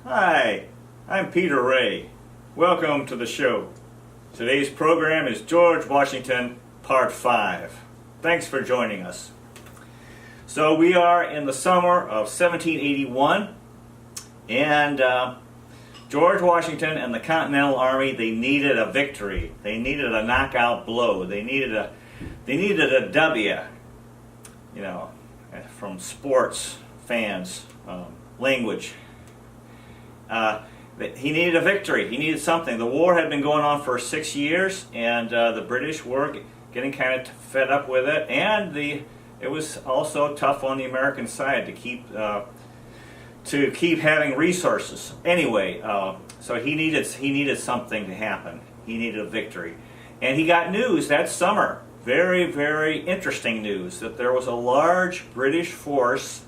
Hi, I'm Peter Ray. Welcome to the show. Today's program is George Washington, Part 5. Thanks for joining us. So we are in the summer of 1781, and George Washington and the Continental Army, they needed a victory. They needed a knockout blow. They needed a W, you know, from sports fans, language. He needed a victory. He needed something. The war had been going on for 6 years, and the British were getting kind of fed up with it, and it was also tough on the American side to keep having resources. Anyway, so he needed something to happen. He needed a victory, and he got news that summer. Very, very interesting news that there was a large British force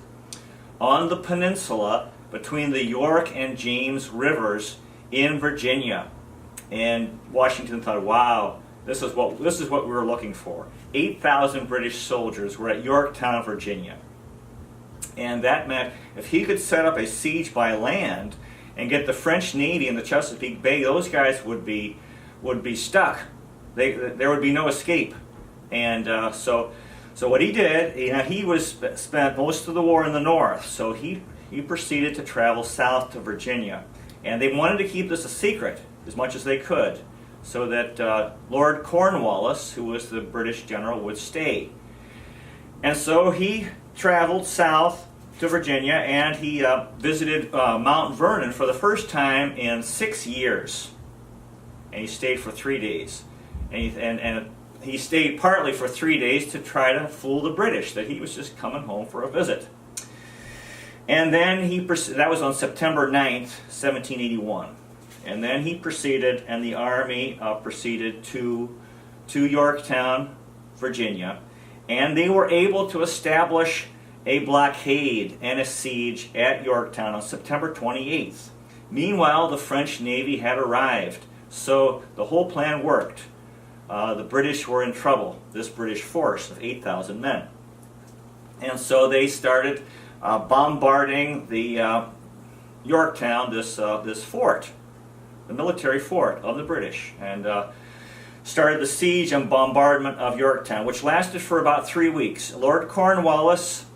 on the peninsula between the York and James rivers in Virginia. And Washington thought, wow, this is what we were looking for. 8,000 British soldiers were at Yorktown, Virginia. And that meant if he could set up a siege by land and get the French Navy in the Chesapeake Bay, those guys would be stuck. There would be no escape. And so what he did, he spent most of the war in the north, so he proceeded to travel south to Virginia. And they wanted to keep this a secret as much as they could, so that Lord Cornwallis, who was the British general, would stay. And so he traveled south to Virginia, and he visited Mount Vernon for the first time in 6 years. And he stayed for 3 days. And he stayed partly for 3 days to try to fool the British that he was just coming home for a visit. And then that was on September 9th, 1781. And then he proceeded, and the army proceeded to Yorktown, Virginia. And they were able to establish a blockade and a siege at Yorktown on September 28th. Meanwhile, the French Navy had arrived. So the whole plan worked. The British were in trouble, this British force of 8,000 men. And so they started bombarding the Yorktown, this fort, the military fort of the British, and started the siege and bombardment of Yorktown, which lasted for about 3 weeks. Lord Cornwallis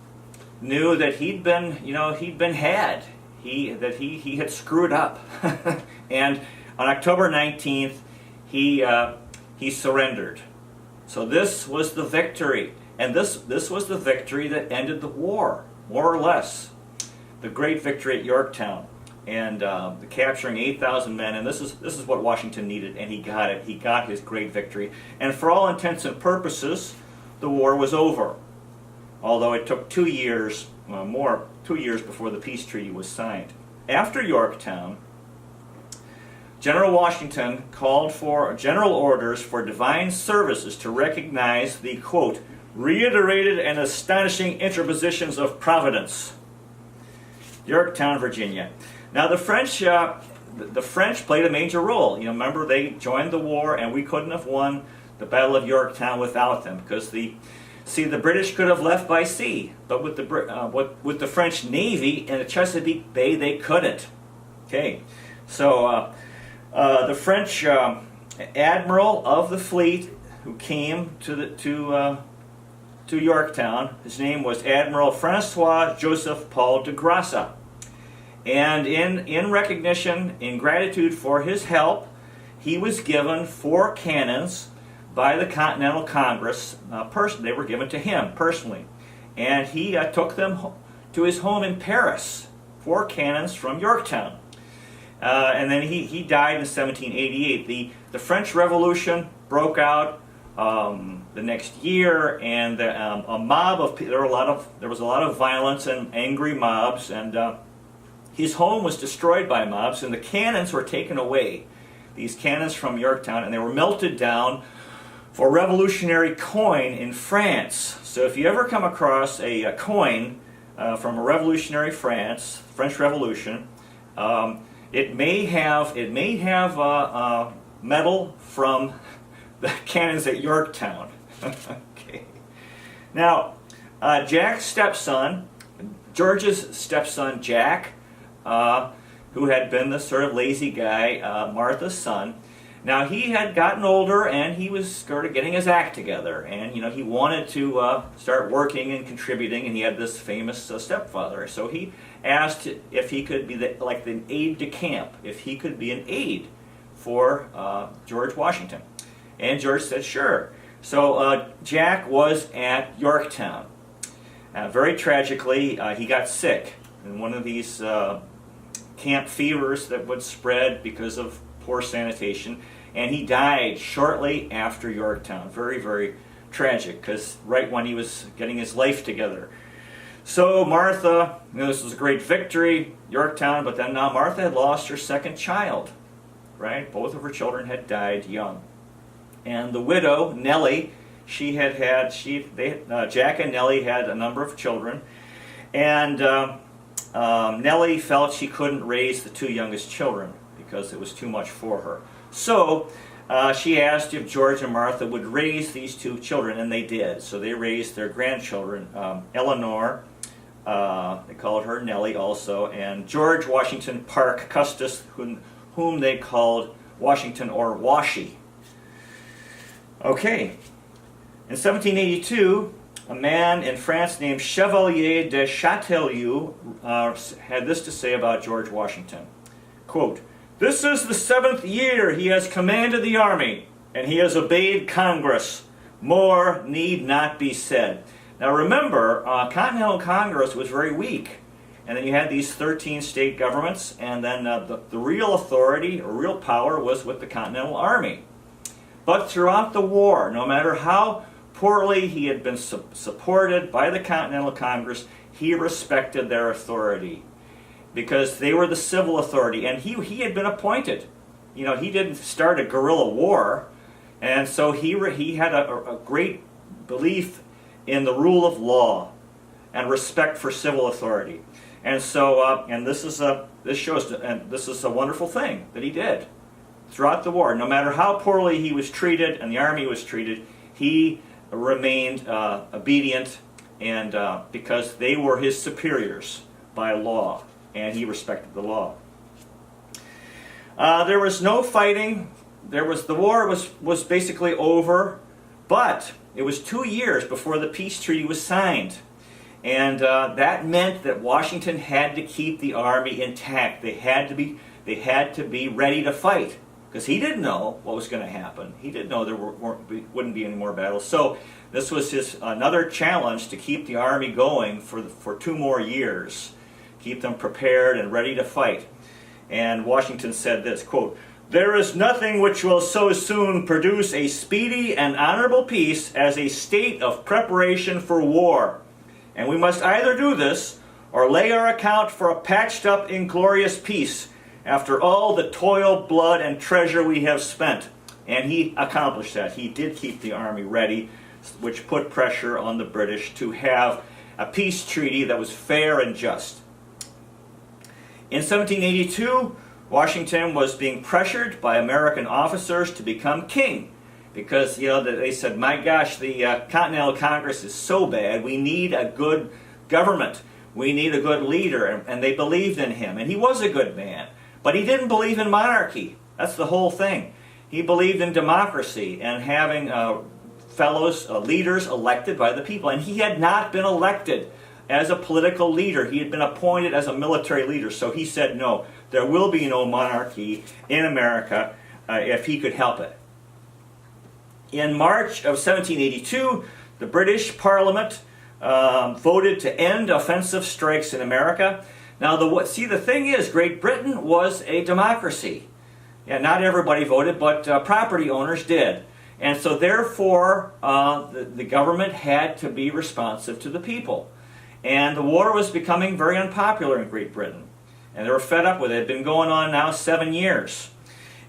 knew that he'd been had. He had screwed up, and on October 19th, he surrendered. So this was the victory, and this was the victory that ended the war, more or less. The great victory at Yorktown, and the capturing 8,000 men, and this is what Washington needed, and he got it. He got his great victory, and for all intents and purposes, the war was over. Although it took 2 years, 2 years before the peace treaty was signed. After Yorktown, General Washington called for general orders for divine services to recognize the, quote, reiterated and astonishing interpositions of Providence. Yorktown, Virginia. Now the French played a major role. Remember, they joined the war, and we couldn't have won the Battle of Yorktown without them, because the British could have left by sea, but with the French Navy in the Chesapeake Bay, they couldn't. Okay, so the French admiral of the fleet who came to Yorktown, his name was Admiral Francois Joseph Paul de Grasse. And in recognition, in gratitude for his help, he was given 4 cannons by the Continental Congress. They were given to him personally. And he took them to his home in Paris, 4 cannons from Yorktown. And then he died in 1788. The French Revolution broke out the next year, and there was a lot of violence and angry mobs, and his home was destroyed by mobs, and the cannons were taken away. These cannons from Yorktown, and they were melted down for revolutionary coin in France. So if you ever come across a coin from a revolutionary France, French Revolution, it may have metal from the cannons at Yorktown. Okay. Now, Jack's stepson, George's stepson Jack, who had been the sort of lazy guy, Martha's son. Now he had gotten older and he was sort of getting his act together, and he wanted to start working and contributing, and he had this famous stepfather. So he asked if he could be like the aide de camp, if he could be an aide for George Washington. And George said sure. So Jack was at Yorktown. Very tragically, he got sick in one of these camp fevers that would spread because of poor sanitation, and he died shortly after Yorktown. Very, very tragic, because right when he was getting his life together. So Martha, this was a great victory, Yorktown, but then now Martha had lost her second child, right? Both of her children had died young. And the widow, Nellie, Jack and Nellie had a number of children, and Nellie felt she couldn't raise the two youngest children because it was too much for her. So she asked if George and Martha would raise these two children, and they did. So they raised their grandchildren, Eleanor, they called her Nellie also, and George Washington Parke Custis, whom they called Washington or Washi. Okay, in 1782, a man in France named Chevalier de Châtelleux had this to say about George Washington. Quote, "This is the 7th year he has commanded the army, and he has obeyed Congress. More need not be said." Now remember, Continental Congress was very weak. And then you had these 13 state governments, and then the real authority, or real power, was with the Continental Army. But throughout the war, no matter how poorly he had been supported by the Continental Congress, he respected their authority, because they were the civil authority, and he had been appointed. He didn't start a guerrilla war, and so he had a great belief in the rule of law and respect for civil authority. And so, this is a wonderful thing that he did throughout the war. No matter how poorly he was treated and the army was treated, he remained obedient, and because they were his superiors by law, and he respected the law. There was no fighting. The war was basically over, but it was 2 years before the peace treaty was signed. And that meant that Washington had to keep the army intact. They had to be ready to fight, because he didn't know what was going to happen. He didn't know there wouldn't be any more battles. So this was another challenge to keep the army going for 2 more years, keep them prepared and ready to fight. And Washington said this, quote, "There is nothing which will so soon produce a speedy and honorable peace as a state of preparation for war. And we must either do this, or lay our account for a patched-up, inglorious peace, after all the toil, blood, and treasure we have spent." And he accomplished that. He did keep the army ready, which put pressure on the British to have a peace treaty that was fair and just. In 1782, Washington was being pressured by American officers to become king, because they said, "My gosh, the Continental Congress is so bad. We need a good government. We need a good leader," and they believed in him. And he was a good man, but he didn't believe in monarchy. That's the whole thing. He believed in democracy and having leaders elected by the people. And he had not been elected as a political leader. He had been appointed as a military leader. So he said, no, there will be no monarchy in America if he could help it. In March of 1782, the British Parliament voted to end offensive strikes in America. Now, the thing is, Great Britain was a democracy. Yeah, not everybody voted, but property owners did. And so therefore, the government had to be responsive to the people. And the war was becoming very unpopular in Great Britain. And they were fed up with it. It had been going on now 7 years.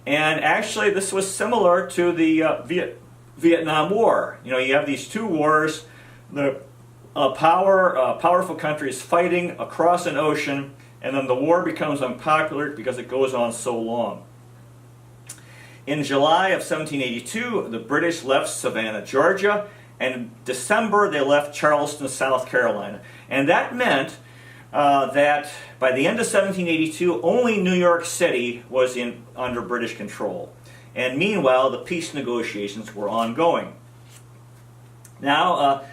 And actually, this was similar to the Vietnam War. You have these 2 wars. The powerful countries fighting across an ocean, and then the war becomes unpopular because it goes on so long. In July of 1782, the British left Savannah, Georgia, and in December they left Charleston, South Carolina. And that meant that by the end of 1782, only New York City was under British control. And meanwhile, the peace negotiations were ongoing. Now,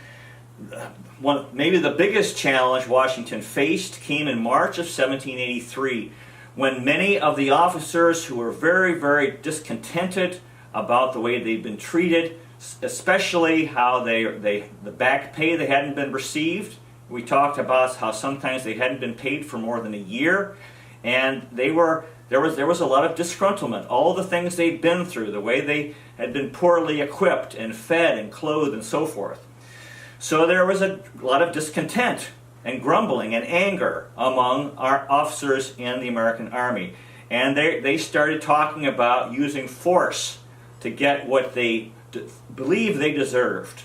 maybe the biggest challenge Washington faced came in March of 1783, when many of the officers who were very, very discontented about the way they'd been treated, especially how the back pay they hadn't been received. We talked about how sometimes they hadn't been paid for more than a year, and there was a lot of disgruntlement. All the things they'd been through, the way they had been poorly equipped and fed and clothed and so forth. So there was a lot of discontent and grumbling and anger among our officers in the American Army. And they started talking about using force to get what they believed they deserved.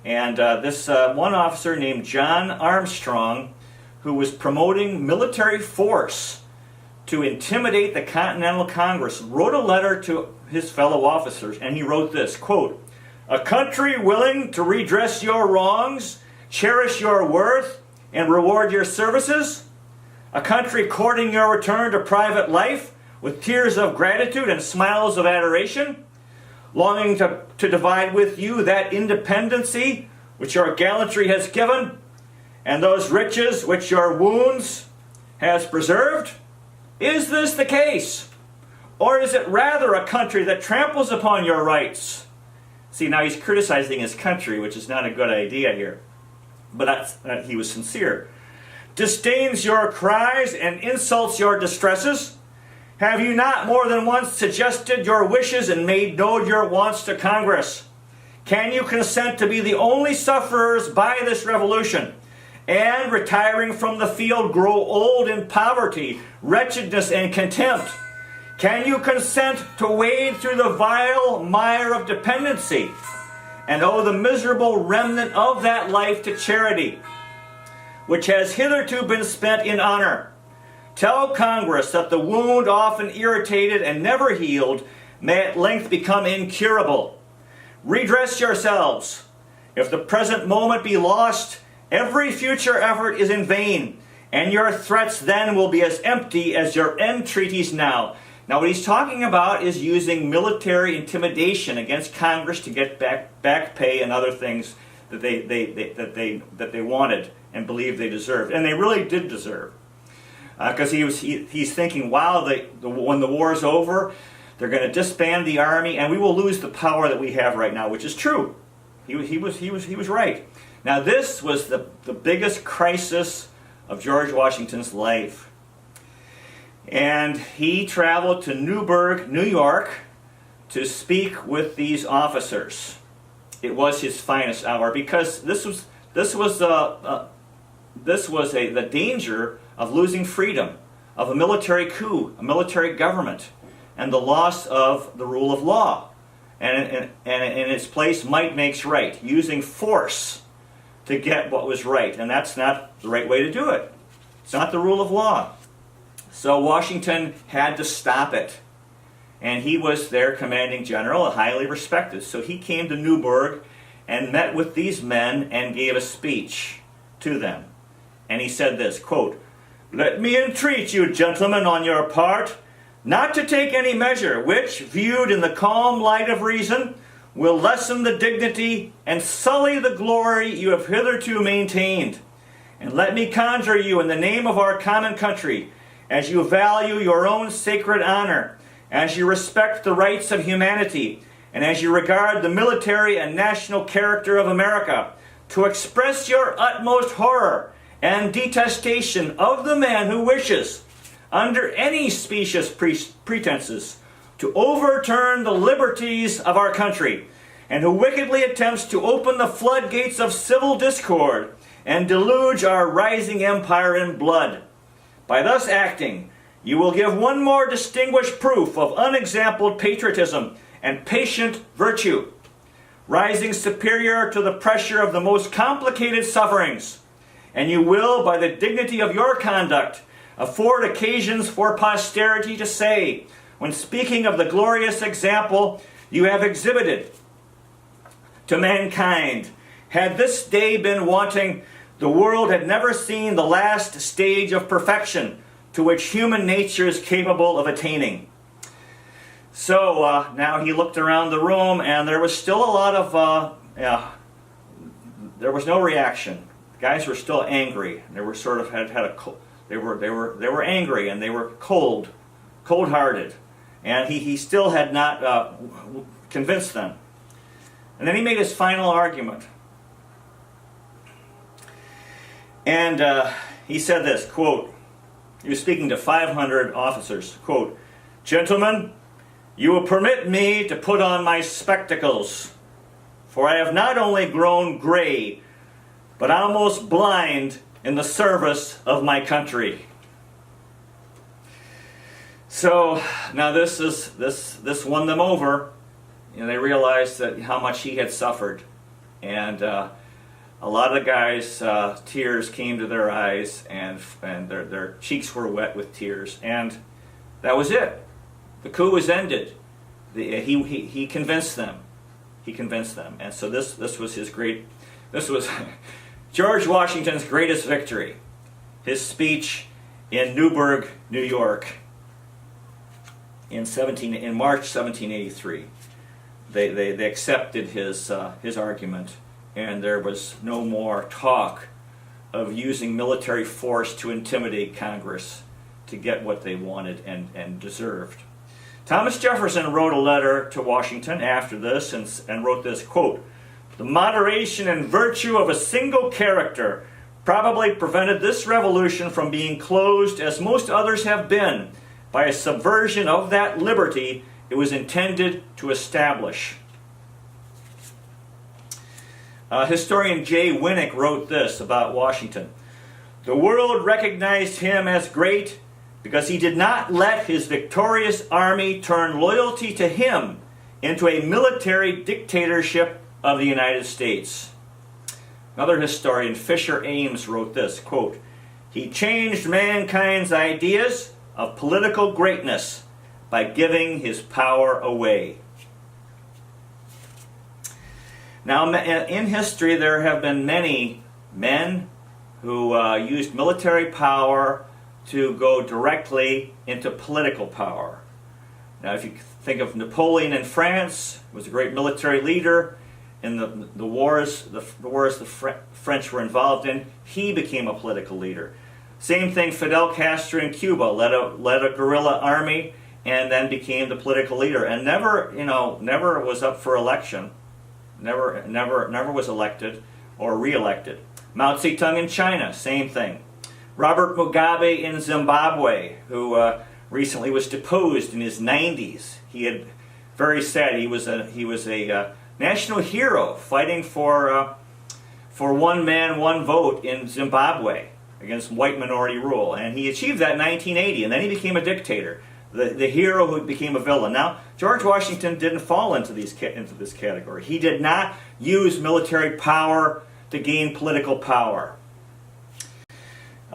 And this one officer named John Armstrong, who was promoting military force to intimidate the Continental Congress, wrote a letter to his fellow officers, and he wrote this, quote, "A country willing to redress your wrongs, cherish your worth, and reward your services? A country courting your return to private life with tears of gratitude and smiles of adoration? Longing to divide with you that independency which your gallantry has given, and those riches which your wounds has preserved? Is this the case? Or is it rather a country that tramples upon your rights?" See, now he's criticizing his country, which is not a good idea here. But he was sincere. "Disdains your cries and insults your distresses? Have you not more than once suggested your wishes and made known your wants to Congress? Can you consent to be the only sufferers by this revolution, and retiring from the field grow old in poverty, wretchedness, and contempt? Can you consent to wade through the vile mire of dependency, and owe the miserable remnant of that life to charity, which has hitherto been spent in honor? Tell Congress that the wound, often irritated and never healed, may at length become incurable. Redress yourselves. If the present moment be lost, every future effort is in vain, and your threats then will be as empty as your entreaties now." Now what he's talking about is using military intimidation against Congress to get back pay and other things that they wanted and believed they deserved, and they really did deserve. Because he's thinking, wow, when the war is over, they're going to disband the army, and we will lose the power that we have right now, which is true. He was right. Now this was the biggest crisis of George Washington's life. And he traveled to Newburgh, New York, to speak with these officers. It was his finest hour, because this was the danger of losing freedom, of a military coup, a military government, and the loss of the rule of law. And in its place, might makes right, using force to get what was right. And that's not the right way to do it. It's not the rule of law. So Washington had to stop it. And he was their commanding general, highly respected. So he came to Newburgh and met with these men and gave a speech to them. And he said this, quote, "Let me entreat you, gentlemen, on your part, not to take any measure which, viewed in the calm light of reason, will lessen the dignity and sully the glory you have hitherto maintained. And let me conjure you in the name of our common country, as you value your own sacred honor, as you respect the rights of humanity, and as you regard the military and national character of America, to express your utmost horror and detestation of the man who wishes, under any specious pretenses, to overturn the liberties of our country, and who wickedly attempts to open the floodgates of civil discord and deluge our rising empire in blood. By thus acting, you will give one more distinguished proof of unexampled patriotism and patient virtue, rising superior to the pressure of the most complicated sufferings. And you will, by the dignity of your conduct, afford occasions for posterity to say, when speaking of the glorious example you have exhibited to mankind, had this day been wanting, The world had never seen the last stage of perfection to which human nature is capable of attaining. So now he looked around the room, and there was still a lot of, there was no reaction. The guys were still angry. They were sort of they were angry, and they were cold-hearted, and he still had not convinced them. And then he made his final argument. And he said this, quote, he was speaking to 500 officers, quote, "Gentlemen, you will permit me to put on my spectacles, for I have not only grown gray, but almost blind in the service of my country." So now this won them over. You know, they realized that how much he had suffered, and a lot of the guys, tears came to their eyes, and their cheeks were wet with tears, and that was it. The coup was ended. He convinced them. He convinced them, and so this was George Washington's greatest victory. His speech in Newburgh, New York, in March 1783. They accepted his argument, and there was no more talk of using military force to intimidate Congress to get what they wanted and deserved. Thomas Jefferson wrote a letter to Washington after this and wrote this, quote, "The moderation and virtue of a single character probably prevented this revolution from being closed, as most others have been, by a subversion of that liberty it was intended to establish." Historian J. Winnick wrote this about Washington: "The world recognized him as great because he did not let his victorious army turn loyalty to him into a military dictatorship of the United States." Another historian, Fisher Ames, wrote this, quote, "He changed mankind's ideas of political greatness by giving his power away." Now, in history, there have been many men who used military power to go directly into political power. Now, if you think of Napoleon in France, he was a great military leader. In the wars the French were involved in, he became a political leader. Same thing, Fidel Castro in Cuba led a guerrilla army and then became the political leader, and never was up for election. Never was elected or re-elected. Mao Zedong in China, same thing. Robert Mugabe in Zimbabwe, who recently was deposed in his 90s. He had, very sad, he was a national hero fighting for one man, one vote in Zimbabwe against white minority rule, and he achieved that in 1980, and then he became a dictator. The hero who became a villain. Now, George Washington didn't fall into this category. He did not use military power to gain political power.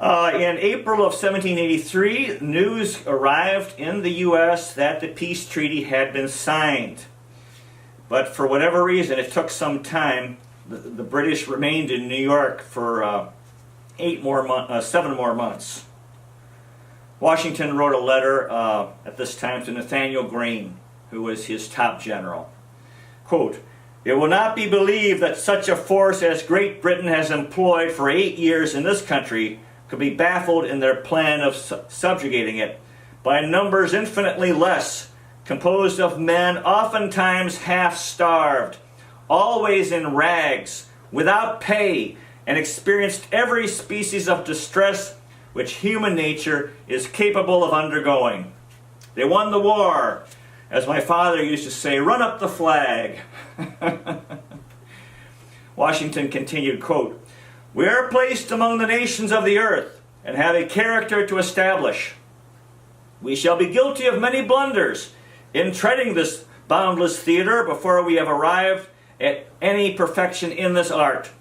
In April of 1783, news arrived in the U.S. that the peace treaty had been signed. But for whatever reason, it took some time. The British remained in New York for 7 more months. Washington wrote a letter at this time to Nathaniel Greene, who was his top general. Quote, "It will not be believed that such a force as Great Britain has employed for 8 years in this country could be baffled in their plan of subjugating it by numbers infinitely less, composed of men oftentimes half-starved, always in rags, without pay, and experienced every species of distress which human nature is capable of undergoing. They won the war. As my father used to say, run up the flag." Washington continued, quote, "We are placed among the nations of the earth and have a character to establish. We shall be guilty of many blunders in treading this boundless theater before we have arrived at any perfection in this art.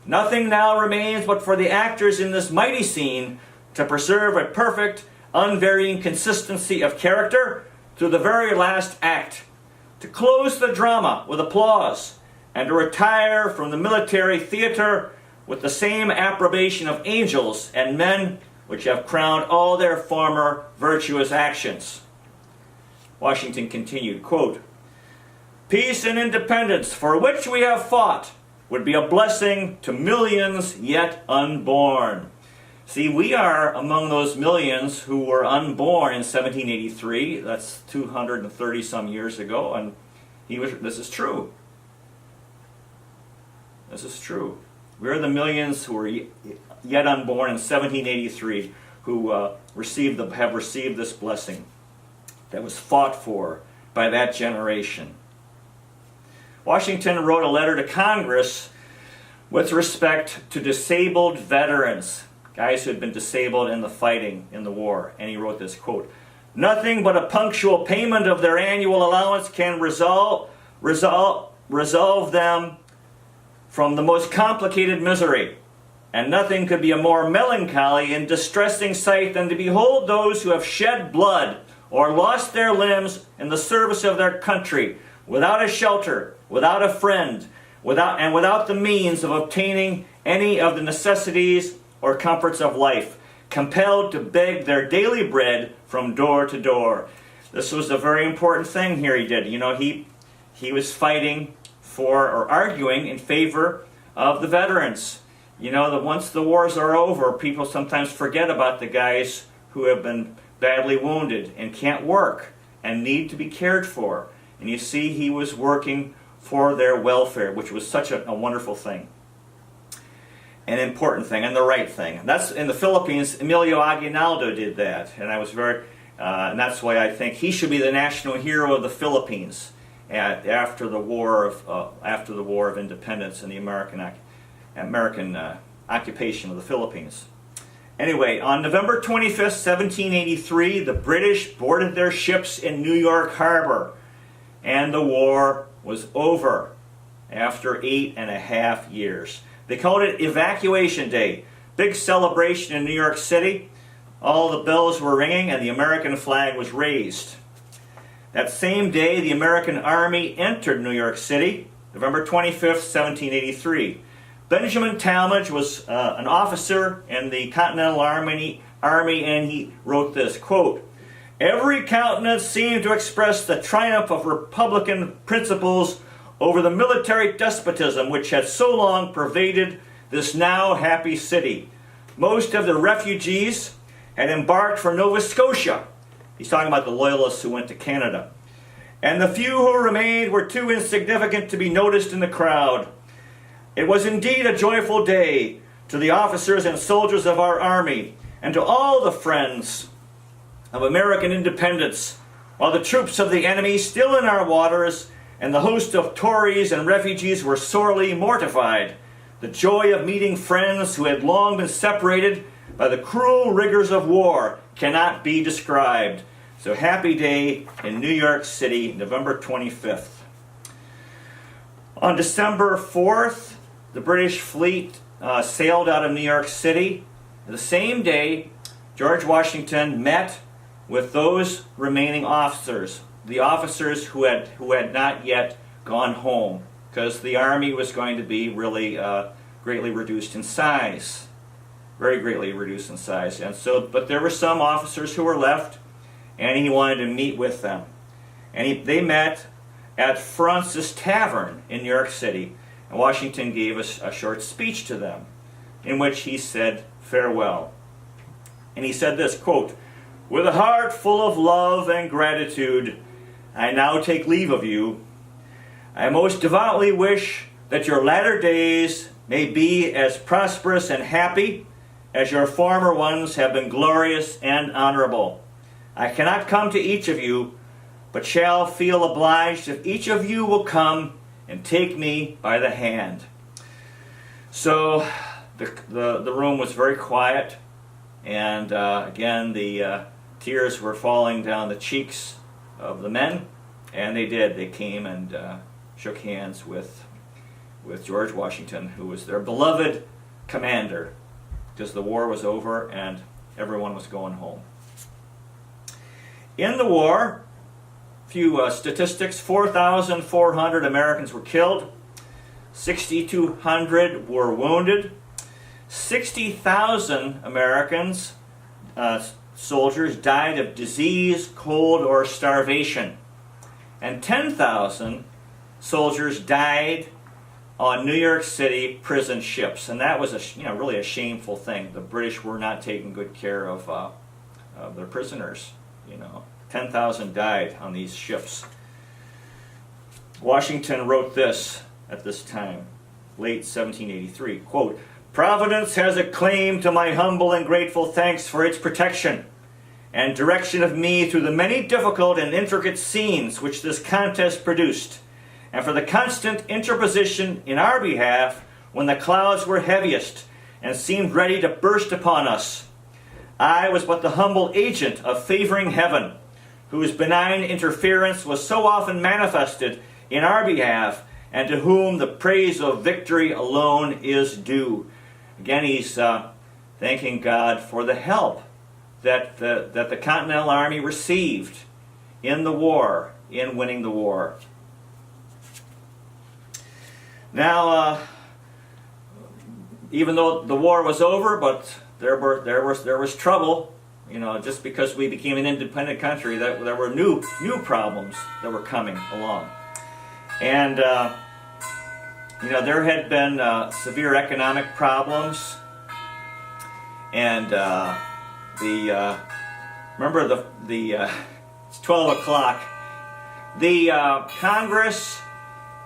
Nothing now remains but for the actors in this mighty scene to preserve a perfect, unvarying consistency of character through the very last act, to close the drama with applause, and to retire from the military theater with the same approbation of angels and men which have crowned all their former virtuous actions. Washington continued, quote, "Peace and independence for which we have fought would be a blessing to millions yet unborn." See, we are among those millions who were unborn in 1783. That's 230 some years ago, and this is true. This is true. We're the millions who were yet unborn in 1783 who have received this blessing that was fought for by that generation. Washington wrote a letter to Congress with respect to disabled veterans, guys who had been disabled in the fighting in the war. And he wrote this, quote, "Nothing but a punctual payment of their annual allowance can resolve them from the most complicated misery. And nothing could be a more melancholy and distressing sight than to behold those who have shed blood or lost their limbs in the service of their country, without a shelter, without a friend, without the means of obtaining any of the necessities or comforts of life, compelled to beg their daily bread from door to door." This was a very important thing here he did. You know, he was fighting for or arguing in favor of the veterans. You know, that once the wars are over, people sometimes forget about the guys who have been badly wounded and can't work and need to be cared for. And you see, he was working for their welfare, which was such a wonderful thing, an important thing, and the right thing. That's in the Philippines. Emilio Aguinaldo did that, and and that's why I think he should be the national hero of the Philippines after the war of independence and the American occupation of the Philippines. Anyway, on November 25th, 1783, the British boarded their ships in New York Harbor, and the war was over after 8.5 years. They called it Evacuation Day. Big celebration in New York City. All the bells were ringing and the American flag was raised. That same day, the American Army entered New York City, November 25th, 1783. Benjamin Talmadge was an officer in the Continental Army, and he wrote this, quote, "Every countenance seemed to express the triumph of Republican principles over the military despotism which had so long pervaded this now happy city. Most of the refugees had embarked for Nova Scotia." He's talking about the Loyalists who went to Canada. "And the few who remained were too insignificant to be noticed in the crowd. It was indeed a joyful day to the officers and soldiers of our army, and to all the friends of American independence, while the troops of the enemy still in our waters, and the host of Tories and refugees were sorely mortified. The joy of meeting friends who had long been separated by the cruel rigors of war cannot be described." So happy day in New York City, November 25th. On December 4th, the British fleet sailed out of New York City. The same day, George Washington met with those remaining officers, the officers who had not yet gone home, because the army was going to be really greatly reduced in size, very greatly reduced in size. And so, but there were some officers who were left, and he wanted to meet with them. And they met at Fraunces Tavern in New York City. And Washington gave us a short speech to them in which he said farewell. And he said this, quote, "With a heart full of love and gratitude, I now take leave of you. I most devoutly wish that your latter days may be as prosperous and happy as your former ones have been glorious and honorable. I cannot come to each of you, but shall feel obliged if each of you will come and take me by the hand." So the room was very quiet, and again the tears were falling down the cheeks of the men, and they did. They came and shook hands with George Washington, who was their beloved commander, because the war was over and everyone was going home. In the war, few statistics: 4,400 Americans were killed, 6,200 were wounded. 60,000 Americans, soldiers, died of disease, cold, or starvation. And 10,000 soldiers died on New York City prison ships. And that was really a shameful thing. The British were not taking good care of their prisoners. 10,000 died on these ships. Washington wrote this at this time, late 1783, quote, "Providence has a claim to my humble and grateful thanks for its protection and direction of me through the many difficult and intricate scenes which this contest produced, and for the constant interposition in our behalf when the clouds were heaviest and seemed ready to burst upon us. I was but the humble agent of favoring heaven, whose benign interference was so often manifested in our behalf, and to whom the praise of victory alone is due." Again, he's thanking God for the help that the Continental Army received in the war, in winning the war. Now, even though the war was over, but there was trouble. Just because we became an independent country, that there were new problems that were coming along, and there had been severe economic problems, and remember it's 12 o'clock. The Congress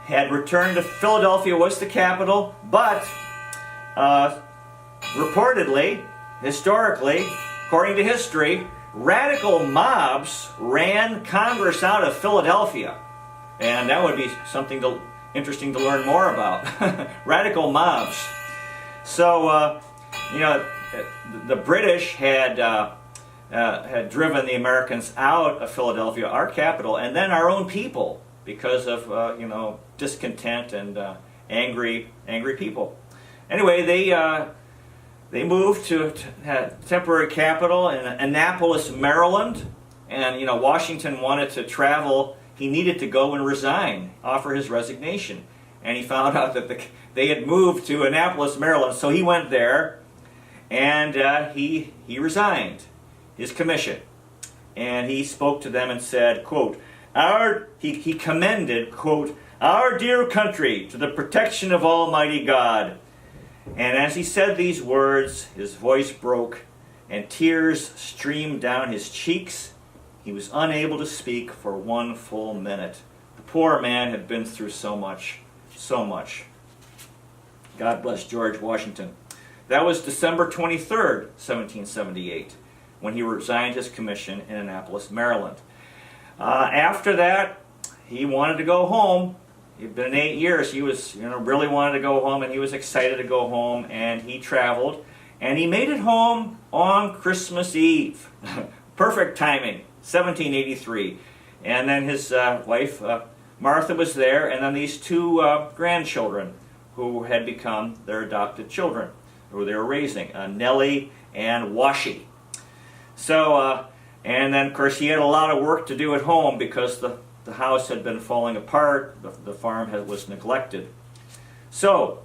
had returned to Philadelphia, was the capital, but reportedly, historically, according to history, radical mobs ran Congress out of Philadelphia. And that would be something interesting to learn more about. Radical mobs. So, the British had driven the Americans out of Philadelphia, our capital, and then our own people, because of discontent and angry people. Anyway, they moved to temporary capital in Annapolis, Maryland, and Washington wanted to travel. He needed to go and resign, offer his resignation, and he found out that they had moved to Annapolis, Maryland. So he went there, and he resigned his commission, and he spoke to them and said, quote, he commended, quote, "our dear country to the protection of Almighty God." And as he said these words, his voice broke, and tears streamed down his cheeks. He was unable to speak for 1 full minute. The poor man had been through so much, so much. God bless George Washington. That was December 23rd, 1778, when he resigned his commission in Annapolis, Maryland. After that, he wanted to go home. He'd been 8 years. He was, really wanted to go home, and he was excited to go home, and he traveled, and he made it home on Christmas Eve. Perfect timing, 1783. And then his wife, Martha, was there, and then these two grandchildren who had become their adopted children, who they were raising, Nellie and Washie. So, and then, of course, he had a lot of work to do at home because the house had been falling apart, the farm was neglected. So,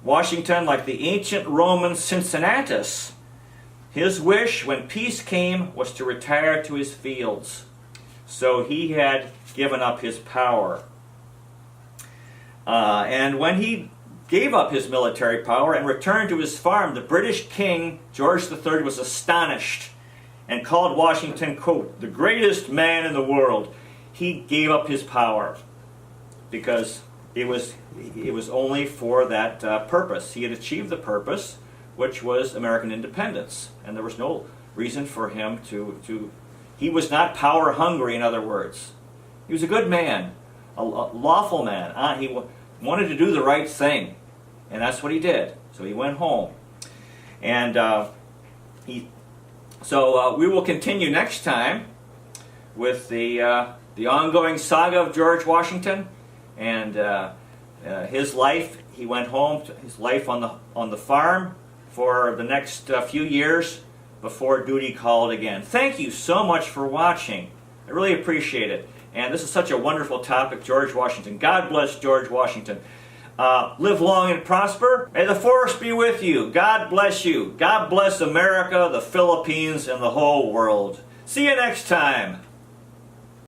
Washington, like the ancient Roman Cincinnatus, his wish when peace came was to retire to his fields. So he had given up his power. And when he gave up his military power and returned to his farm, the British King, George III, was astonished and called Washington, quote, "the greatest man in the world." He gave up his power because it was only for that purpose. He had achieved the purpose, which was American independence, and there was no reason for him to he was not power hungry, in other words. He was a good man, a lawful man. He wanted to do the right thing, and that's what he did. So he went home, and we will continue next time with the ongoing saga of George Washington and his life. He went home to his life on the farm for the next few years before duty called again. Thank you so much for watching. I really appreciate it. And this is such a wonderful topic, George Washington. God bless George Washington. Live long and prosper. May the force be with you. God bless you. God bless America, the Philippines, and the whole world. See you next time.